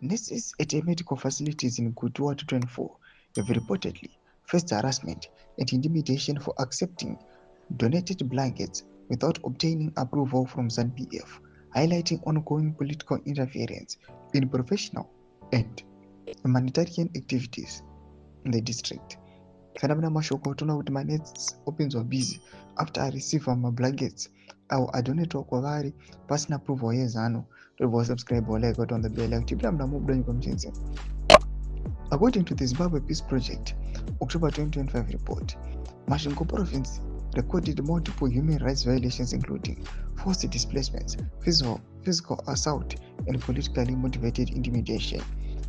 Nurses at medical facilities in KUTYA 2024 have reportedly faced harassment and intimidation for accepting donated blankets without obtaining approval from ZANU-PF, highlighting ongoing political interference in professional and humanitarian activities in the district. Kana mashoko toona kuti manets opinzwa busy after receive blankets au adonate kwavari pasina approval yeZanu to subscribe like on the bell active mnamubudonyi. According to the Zimbabwe Peace Project October 2025 report, Masvingo province recorded multiple human rights violations including forced displacements, physical assault, and politically motivated intimidation.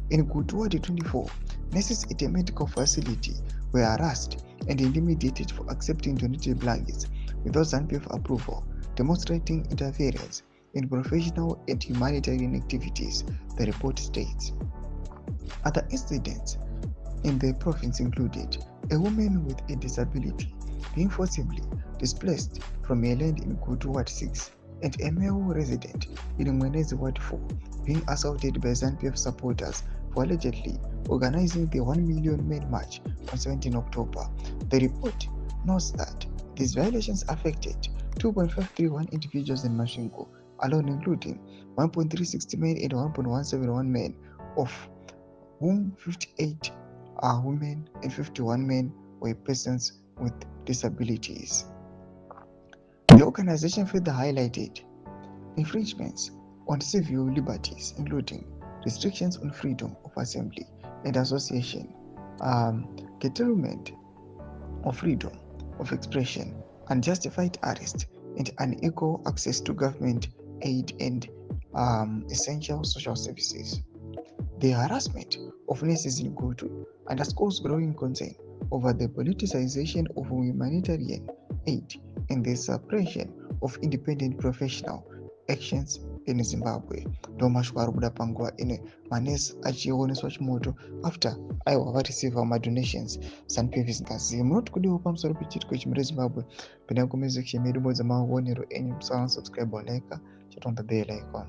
In KUTYA 2024, nurses at a medical facility were harassed and intimidated for accepting donated blankets without ZANU-PF approval, demonstrating interference in professional and humanitarian activities, the report states. Other incidents in the province included a woman with a disability being forcibly displaced from a land in KUTYA Ward 6 and a male resident in Mwenezi Ward 4 being assaulted by ZANU-PF supporters for allegedly organizing the 1 Million Men March on 17 October. The report notes that these violations affected 2.531 individuals in Masvingo alone, including 1.360 men and 1.171 men, of whom 58 are women and 51 men were persons with disabilities. The organization further highlighted infringements on civil liberties, including restrictions on freedom of assembly and association, curtailment of freedom of expression, unjustified arrest, and unequal access to government aid and essential social services. The harassment of nurses in KUTYA underscores growing concern over the politicization of humanitarian aid and the suppression of independent professional actions in Zimbabwe. Ndomashwa arikubuda panguva ine manesi achioneswa chimoto after aiwa vareceiva madonations ZANU-PF isingazivi. Munoti kudiwo pamusoro pechiitiko ichi muri Zimbabwe? Pinda mucomment section medu mudza maonero enyu, musasubscribe or like, chat on the bell icon.